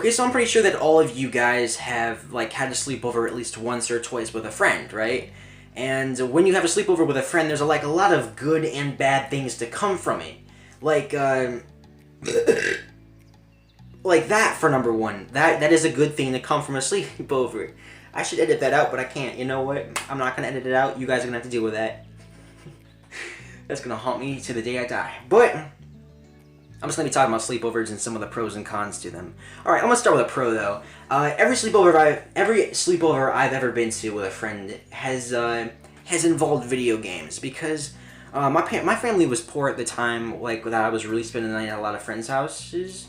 Okay, so I'm pretty sure that all of you guys have, like, had a sleepover at least once or twice with a friend, right? And when you have a sleepover with a friend, there's, like, a lot of good and bad things to come from it. Like, like that, for number one. That is a good thing to come from a sleepover. I should edit that out, but I can't. You know what? I'm not gonna edit it out. You guys are gonna have to deal with that. That's gonna haunt me to the day I die. But I'm just gonna be talking about sleepovers and some of the pros and cons to them. All right, I'm gonna start with a pro though. Every sleepover I've ever been to with a friend has involved video games because my family was poor at the time, like that I was really spending the night at a lot of friends' houses.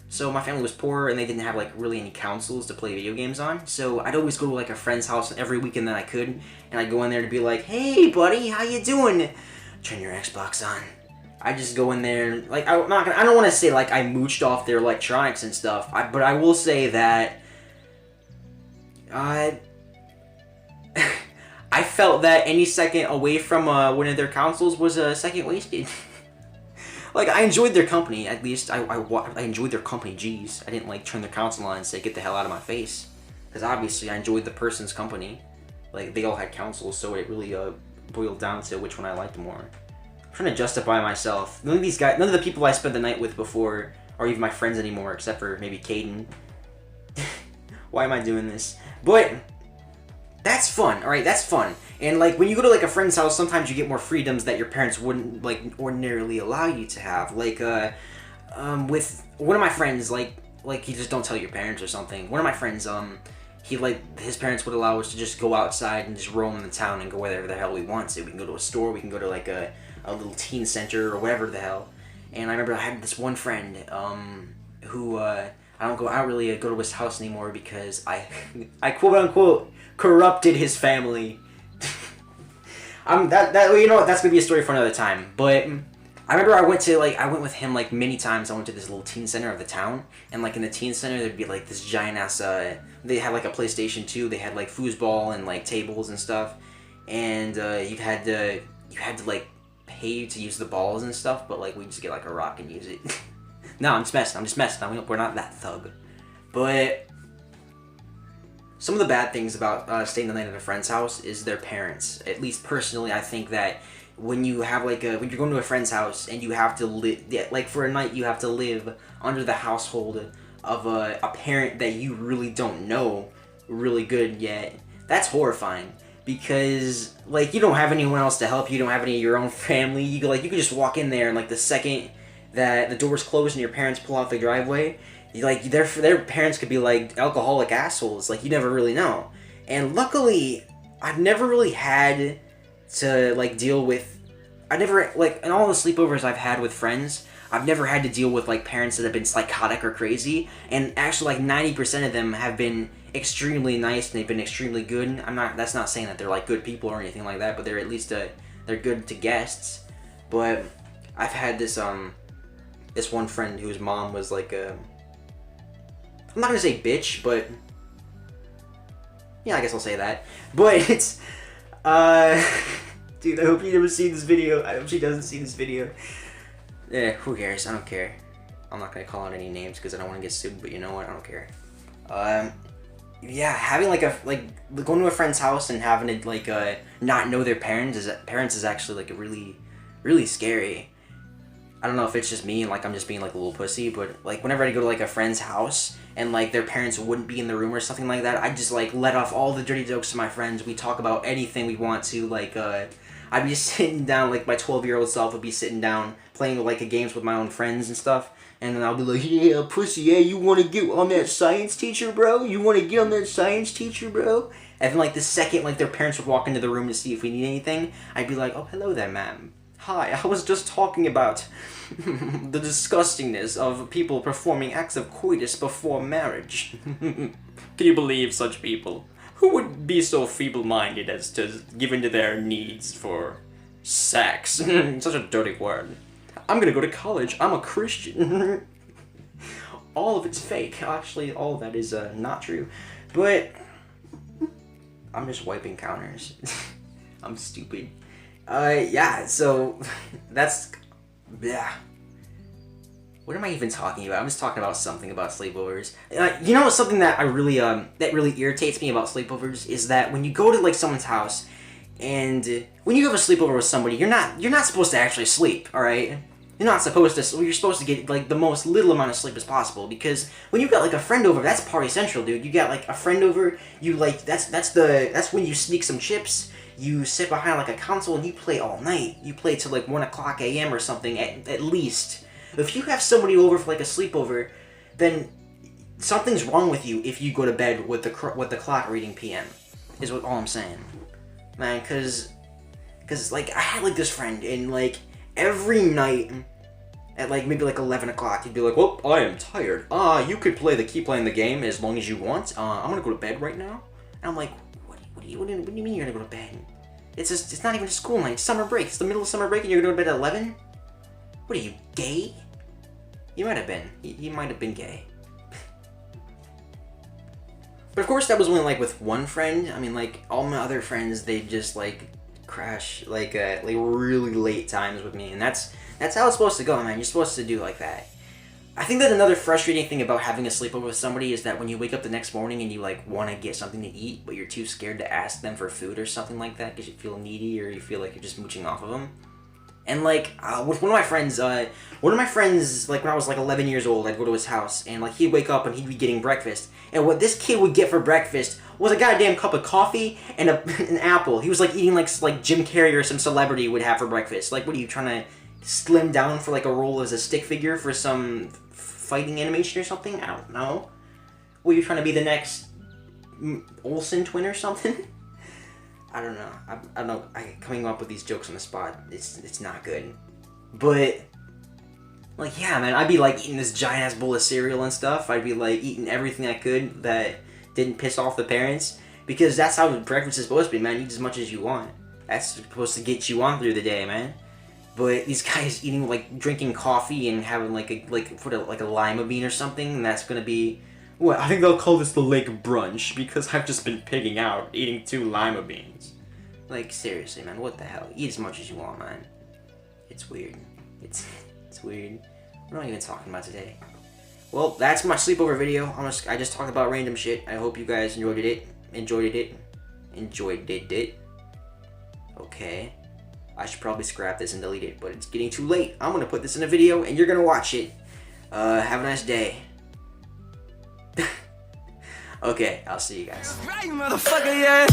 So my family was poor and they didn't have like really any consoles to play video games on. So I'd always go to like a friend's house every weekend that I could, and I'd go in there to be like, "Hey, buddy, how you doing? Turn your Xbox on." I just go in there, like, I don't want to say, like, I mooched off their electronics and stuff, but I will say that, I felt that any second away from one of their consoles was a second wasted. Like, I enjoyed their company, at least, I enjoyed their company, jeez. I didn't, like, turn their console on and say, get the hell out of my face. Because obviously, I enjoyed the person's company. Like, they all had consoles, so it really, boiled down to which one I liked more. I'm trying to justify myself. None of the people I spent the night with before are even my friends anymore, except for maybe Caden. Why am I doing this? But that's fun, alright? That's fun. And, like, when you go to, like, a friend's house, sometimes you get more freedoms that your parents wouldn't, like, ordinarily allow you to have. Like, with one of my friends, like, you just don't tell your parents or something. One of my friends, his parents would allow us to just go outside and just roam in the town and go wherever the hell we want to. We can go to a store, we can go to, like, a little teen center or whatever the hell. And I remember I had this one friend who I don't really go to his house anymore because I quote unquote corrupted his family. You know what, that's gonna be a story for another time. But I remember I went with him like many times. I went to this little teen center of the town, and like in the teen center there'd be like this giant ass they had like a PlayStation 2, they had like foosball and like tables and stuff, and you had to like pay to use the balls and stuff, but like we just get like a rock and use it. No, I'm just messing. We're not that thug. But some of the bad things about staying the night at a friend's house is their parents. At least personally, I think that when you have when you're going to a friend's house and you have to live, like for a night you have to live under the household of a parent that you really don't know really good yet, that's horrifying. Because, like, you don't have anyone else to help you, don't have any of your own family, you could just walk in there and, like, the second that the door's closed and your parents pull out the driveway, their parents could be, like, alcoholic assholes, like, you never really know. And luckily, I've never really had to, like, deal with, in all the sleepovers I've had with friends, I've never had to deal with, like, parents that have been psychotic or crazy, and actually, like, 90% of them have been extremely nice and they've been extremely good. That's not saying that they're like good people or anything like that, but they're at least they're good to guests. But I've had this one friend whose mom was like I'm not gonna say bitch, but yeah, I guess I'll say that. But it's dude, I hope you never see this video. I hope she doesn't see this video. Yeah, who cares? I don't care. I'm not gonna call out any names because I don't want to get sued, but you know what? I don't care. Yeah, having going to a friend's house and having to not know their parents is actually like really, really scary. I don't know if it's just me and like I'm just being like a little pussy, but like whenever I go to like a friend's house and like their parents wouldn't be in the room or something like that, I just like let off all the dirty jokes to my friends. We talk about anything we want to. I'd be sitting down, like my 12-year-old self would be sitting down playing like games with my own friends and stuff. And then I'll be like, yeah, pussy, yeah, you want to get on that science teacher, bro? You want to get on that science teacher, bro? And then, like, the second, like, their parents would walk into the room to see if we need anything, I'd be like, oh, hello there, ma'am. Hi, I was just talking about the disgustingness of people performing acts of coitus before marriage. Can you believe such people? Who would be so feeble-minded as to give in to their needs for sex? Such a dirty word. I'm gonna go to college. I'm a Christian. All of it's fake. Actually, all of that is not true. But I'm just wiping counters. I'm stupid. Yeah, so that's... Yeah. What am I even talking about? I'm just talking about something about sleepovers. You know, something that I really that really irritates me about sleepovers is that when you go to like someone's house, and when you have a sleepover with somebody, you're not supposed to actually sleep. All right, you're not supposed to. You're supposed to get like the most little amount of sleep as possible, because when you got like a friend over, that's party central, dude. You got like a friend over, you like that's when you sneak some chips. You sit behind like a console and you play all night. You play till like 1 o'clock a.m. or something at least. If you have somebody over for like a sleepover, then something's wrong with you if you go to bed with the clock reading PM. Is what all I'm saying, man. Cause like I had like this friend, and like every night at like maybe like 11 o'clock, he'd be like, "Well, I am tired. You could keep playing the game as long as you want. I'm gonna go to bed right now." And I'm like, "What do you mean you're gonna go to bed? It's not even a school night. It's summer break. It's the middle of summer break, and you're gonna go to bed at 11? What are you, gay?" You might have been. You might have been gay. But of course, that was only like with one friend. I mean, like all my other friends, they just like crash like really late times with me, and that's how it's supposed to go, man. You're supposed to do like that. I think that another frustrating thing about having a sleepover with somebody is that when you wake up the next morning and you like want to get something to eat, but you're too scared to ask them for food or something like that because you feel needy or you feel like you're just mooching off of them. And like with one of my friends, like when I was like 11 years old, I'd go to his house and like he'd wake up and he'd be getting breakfast. And what this kid would get for breakfast was a goddamn cup of coffee and an apple. He was like eating like Jim Carrey or some celebrity would have for breakfast. Like, what are you trying to slim down for like a role as a stick figure for some fighting animation or something? I don't know. Were you trying to be the next Olsen twin or something? I don't know. I don't know. Coming up with these jokes on the spot, it's not good. But like, yeah, man, I'd be like eating this giant ass bowl of cereal and stuff. I'd be like eating everything I could that didn't piss off the parents, because that's how breakfast is supposed to be, man. Eat as much as you want. That's supposed to get you on through the day, man. But these guys eating like drinking coffee and having like a lima bean or something, and that's gonna be. Well, I think they'll call this the lake brunch because I've just been pigging out eating 2 lima beans. Like, seriously, man, what the hell? Eat as much as you want, man. It's weird. It's weird. What am I even talking about today? Well, that's my sleepover video. I just talked about random shit. I hope you guys enjoyed it. Okay. I should probably scrap this and delete it, but it's getting too late. I'm gonna put this in a video and you're gonna watch it. Have a nice day. Okay, I'll see you guys. Right, motherfucker, yeah.